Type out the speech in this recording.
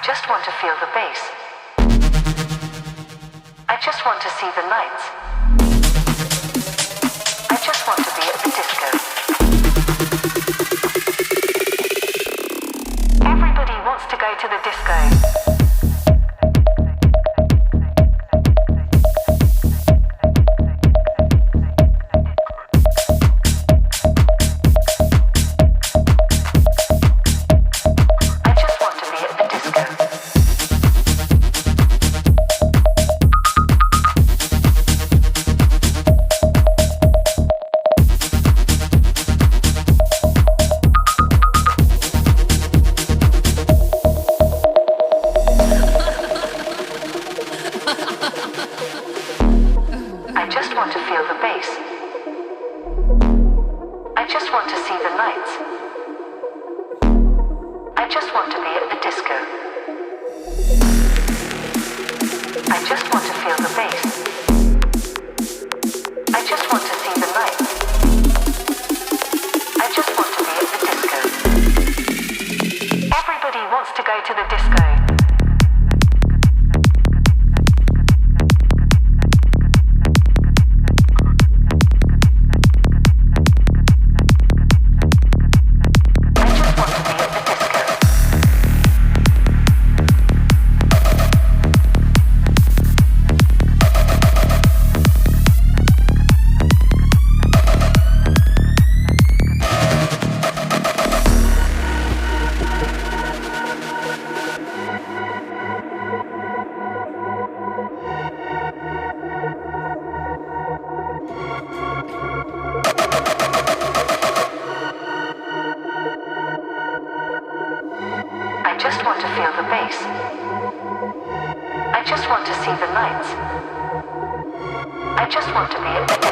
just want to feel the bass. I just want to see the lights. I just want to be at the disco. Everybody wants to go to the disco. I just want to feel the bass. I just want to see the lights. I just want to be at the disco. I just want to feel the bass. I just want to see the lights. I just want to be at the disco. Everybody wants to go to the disco. I just want to feel the bass. I just want to see the lights. I just want to be at the